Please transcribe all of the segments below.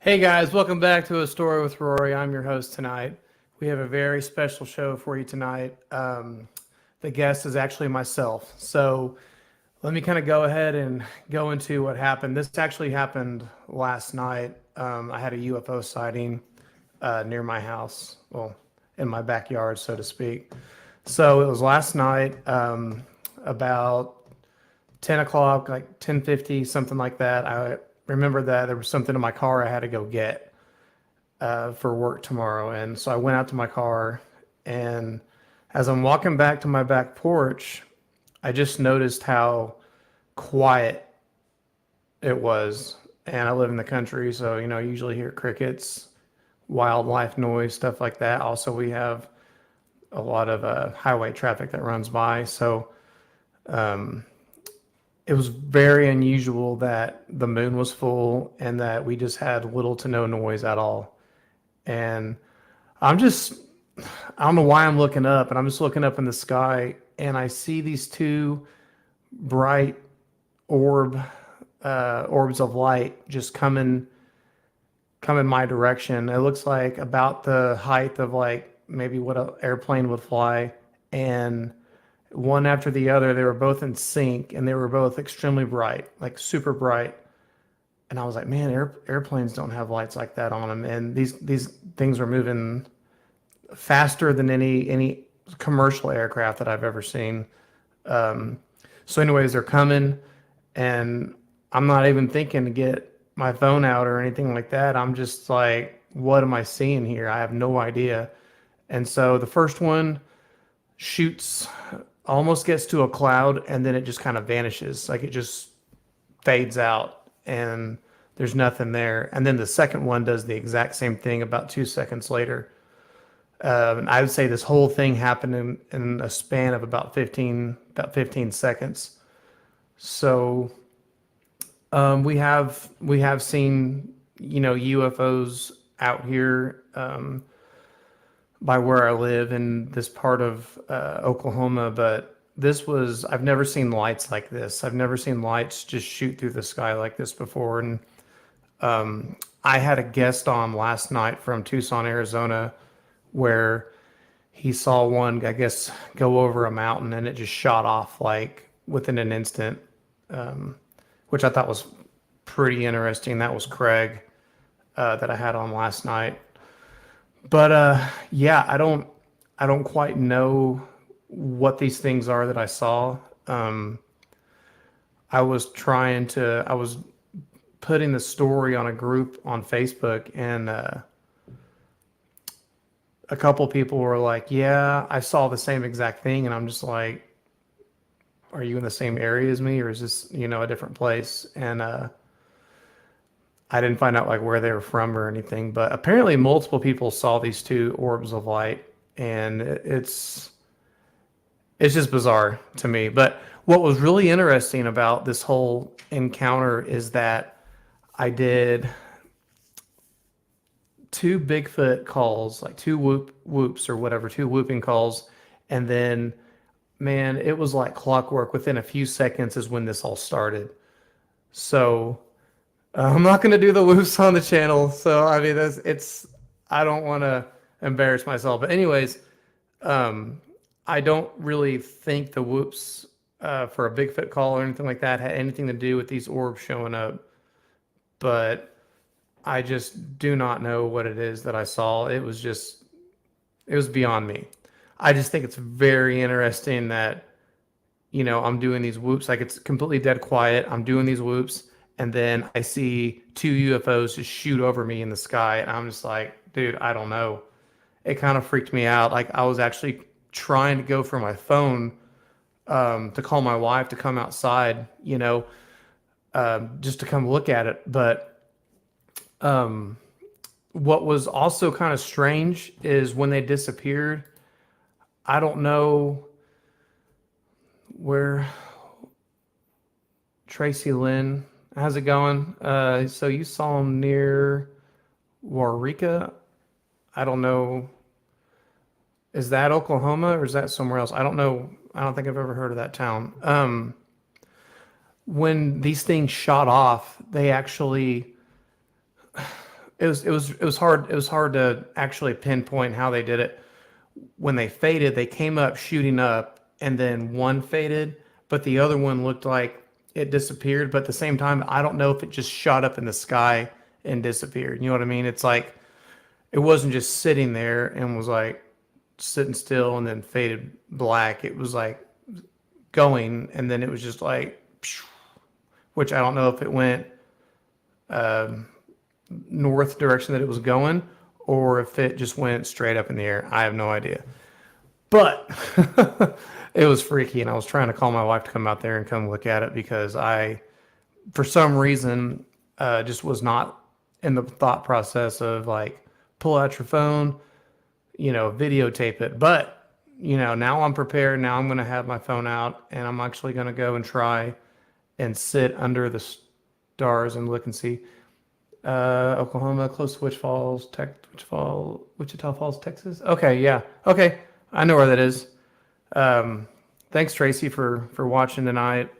Hey guys, welcome back to A Story with Rory. I'm your host tonight. We have a very special show for you tonight. The guest is actually myself. So let me kind of go ahead and go into what happened. This actually happened last night. I had a UFO sighting near my house, well, in my backyard, so to speak. So it was last night, about 10 o'clock, like 10:50, something like that. I remember that there was something in my car I had to go get for work tomorrow. And so I went out to my car, and as I'm walking back to my back porch, I just noticed how quiet it was. And I live in the country, so I usually hear crickets, wildlife noise, stuff like that. Also, we have a lot of highway traffic that runs by. So it was very unusual that the moon was full and that we just had little to no noise at all. And I'm just, I don't know why I'm looking up, and I'm just looking up in the sky, and I see these two bright orbs of light just coming my direction. It looks like about the height of like maybe what an airplane would fly, and one after the other, they were both in sync, and they were both extremely bright, like super bright. And I was like, man, airplanes don't have lights like that on them, and these things were moving faster than any commercial aircraft that I've ever seen. So, anyways, they're coming, and I'm not even thinking to get my phone out or anything like that. I'm just like, what am I seeing here? I have no idea. And so the first one shoots, almost gets to a cloud, and then it just kind of vanishes. Like it just fades out, and there's nothing there. And then the second one does the exact same thing about 2 seconds later. And I would say this whole thing happened in a span of about 15 seconds. So we have seen UFOs out here by where I live in this part of Oklahoma, but I've never seen lights like this. I've never seen lights just shoot through the sky like this before. And I had a guest on last night from Tucson, Arizona, where he saw one, I guess, go over a mountain, and it just shot off like within an instant, which I thought was pretty interesting. That was Craig that I had on last night. But yeah, I don't quite know what these things are that I saw. I was putting the story on a group on Facebook, and a couple people were like, "Yeah, I saw the same exact thing," and I'm just like, "Are you in the same area as me, or is this a different place?" And I didn't find out like where they were from or anything, but apparently multiple people saw these two orbs of light, and it's just bizarre to me. But what was really interesting about this whole encounter is that I did two Bigfoot calls, like two whoops or whatever, two whooping calls, and then man, it was like clockwork. Within a few seconds is when this all started. So I'm not going to do the whoops on the channel. So I mean, I don't want to embarrass myself. But anyways, I don't really think the whoops for a Bigfoot call or anything like that had anything to do with these orbs showing up. But I just do not know what it is that I saw. It was beyond me. I just think it's very interesting that, I'm doing these whoops. Like it's completely dead quiet. I'm doing these whoops, and then I see two UFOs just shoot over me in the sky. And I'm just like, dude, I don't know. It kind of freaked me out. Like I was actually trying to go for my phone to call my wife to come outside, just to come look at it. But what was also kind of strange is when they disappeared, I don't know where Tracy Lynn, how's it going? So you saw him near Warika. I don't know. Is that Oklahoma or is that somewhere else? I don't know. I don't think I've ever heard of that town. When these things shot off, they actually it was hard to actually pinpoint how they did it. When they faded, they came up shooting up, and then one faded, but the other one looked like it disappeared. But at the same time, I don't know if it just shot up in the sky and disappeared. You know what I mean? It's like it wasn't just sitting there and was like sitting still and then faded black. It was like going, and then it was just like, which I don't know if it went north direction that it was going, or if it just went straight up in the air. I have no idea. But it was freaky, and I was trying to call my wife to come out there and come look at it because I, for some reason, just was not in the thought process of like pull out your phone, videotape it. But now I'm prepared. Now I'm going to have my phone out, and I'm actually going to go and try and sit under the stars and look and see. Oklahoma, close to Wichita Falls, Texas. Okay, yeah. Okay, I know where that is. Thanks, Tracy, for watching tonight.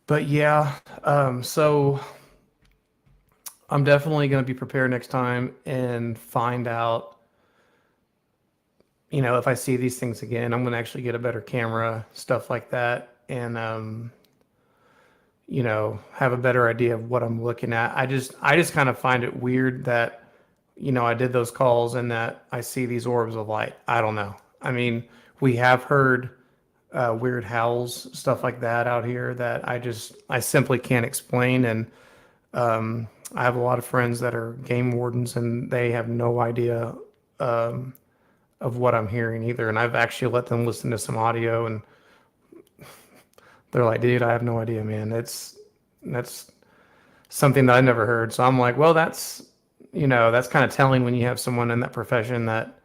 But yeah, so I'm definitely going to be prepared next time and find out, if I see these things again, I'm going to actually get a better camera, stuff like that, and have a better idea of what I'm looking at. I just kind of find it weird that, I did those calls and that I see these orbs of light. I don't know. I mean, we have heard weird howls, stuff like that out here that I simply can't explain. And I have a lot of friends that are game wardens and they have no idea of what I'm hearing either. And I've actually let them listen to some audio and they're like, dude, I have no idea, man. That's something that I never heard. So I'm like, well, that's kind of telling when you have someone in that profession that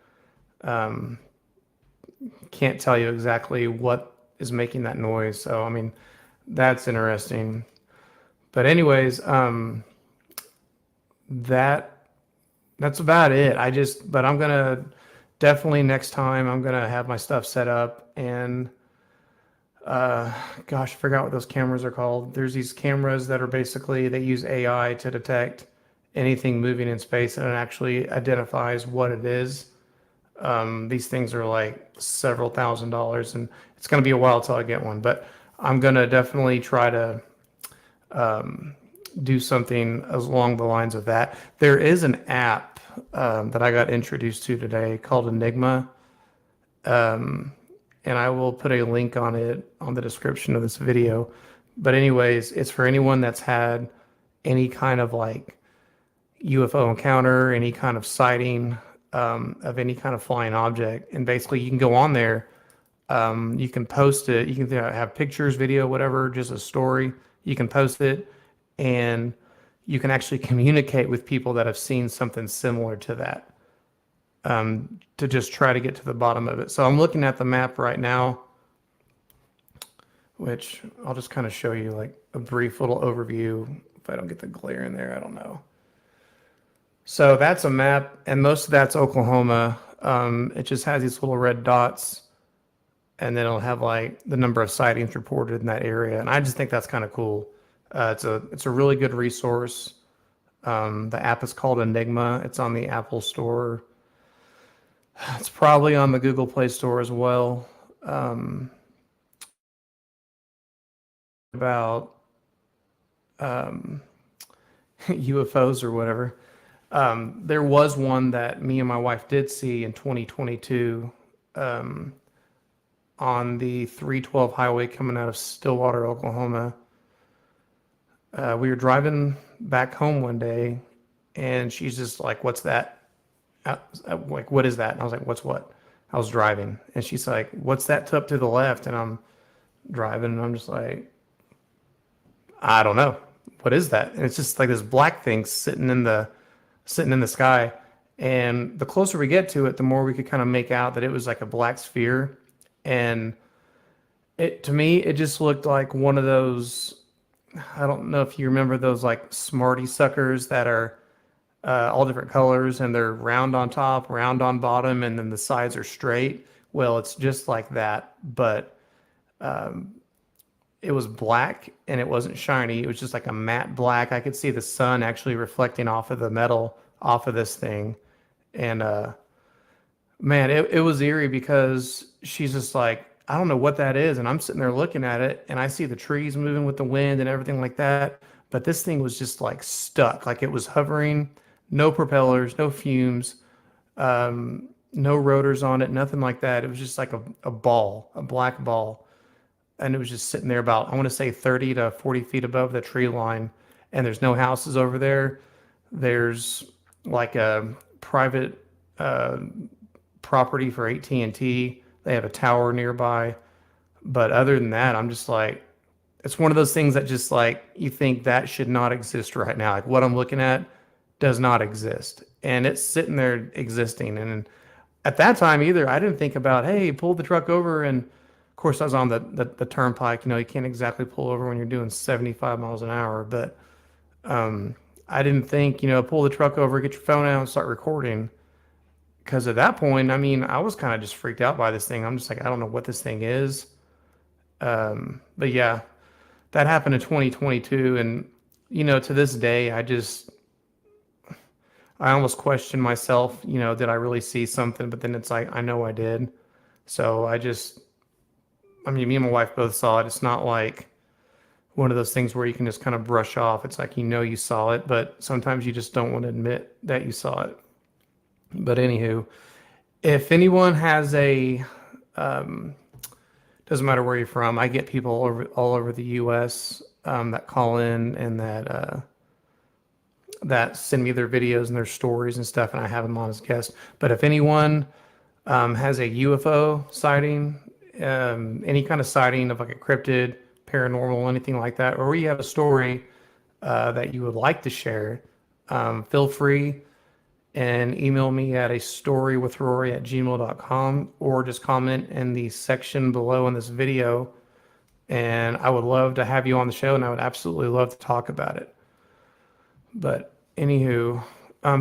can't tell you exactly what is making that noise. So I mean, that's interesting. But anyways, that's about it. But I'm gonna definitely next time I'm gonna have my stuff set up and gosh, I forgot what those cameras are called. There's these cameras that are basically they use AI to detect anything moving in space and it actually identifies what it is. These things are like several $1,000s and it's going to be a while till I get one, but I'm going to definitely try to do something along the lines of that. There is an app that I got introduced to today called Enigma. And I will put a link on it on the description of this video. But anyways, it's for anyone that's had any kind of like UFO encounter, any kind of sighting of any kind of flying object. And basically you can go on there, you can post it, you can have pictures, video, whatever, just a story. You can post it and you can actually communicate with people that have seen something similar to that. To just try to get to the bottom of it. So I'm looking at the map right now, which I'll just kind of show you like a brief little overview. If I don't get the glare in there, I don't know. So that's a map, and most of that's Oklahoma. It just has these little red dots, and then it'll have like the number of sightings reported in that area. And I just think that's kind of cool. It's a really good resource. The app is called Enigma. It's on the Apple Store. It's probably on the Google Play Store as well. About UFOs or whatever. There was one that me and my wife did see in 2022 on the 312 highway coming out of Stillwater, Oklahoma. We were driving back home one day, and she's just like, "What's that?" Like, what is that? And I was like, what's what? I was driving. And she's like, what's that up to the left? And I'm driving and I'm just like, I don't know. What is that? And it's just like this black thing sitting in the sky. And the closer we get to it, the more we could kind of make out that it was like a black sphere. And to me, it just looked like one of those, I don't know if you remember those like Smarty suckers that are all different colors and they're round on top, round on bottom, and then the sides are straight. Well, it's just like that, but it was black and it wasn't shiny. It was just like a matte black. I could see the sun actually reflecting off of the metal off of this thing. And man, it was eerie because she's just like, I don't know what that is. And I'm sitting there looking at it and I see the trees moving with the wind and everything like that. But this thing was just like stuck, like it was hovering, no propellers, no fumes, no rotors on it, nothing like that. It was just like a ball, a black ball. And it was just sitting there about, I want to say 30 to 40 feet above the tree line. And there's no houses over there. There's like a private property for AT&T. They have a tower nearby. But other than that, I'm just like, it's one of those things that just like you think that should not exist right now. Like what I'm looking at does not exist. And it's sitting there existing. And at that time either, I didn't think about, hey, pull the truck over. And of course I was on the turnpike. You know, you can't exactly pull over when you're doing 75 miles an hour. But I didn't think, you know, pull the truck over, get your phone out and start recording. Because at that point, I mean, I was kind of just freaked out by this thing. I'm just like, I don't know what this thing is. But yeah, that happened in 2022. And, you know, to this day, I almost question myself, you know, did I really see something? But then it's like, I know I did. So I mean, me and my wife both saw it. It's not like one of those things where you can just kind of brush off. It's like, you know, you saw it, but sometimes you just don't want to admit that you saw it. But anywho, if anyone has um, doesn't matter where you're from, I get people all over the U.S. That call in and that send me their videos and their stories and stuff, and I have them on as guests. But if anyone has a UFO sighting, any kind of sighting of like a cryptid, paranormal, anything like that, or you have a story that you would like to share, feel free and email me at a storywithrory@gmail.com or just comment in the section below in this video. And I would love to have you on the show and I would absolutely love to talk about it. But anywho,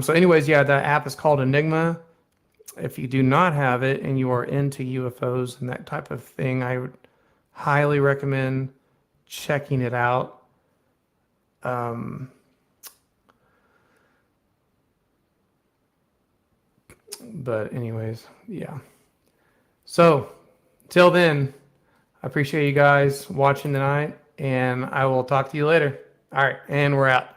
so anyways, yeah, that app is called Enigma. If you do not have it and you are into UFOs and that type of thing, I would highly recommend checking it out. But anyways, yeah. So till then, I appreciate you guys watching tonight and I will talk to you later. All right, and we're out.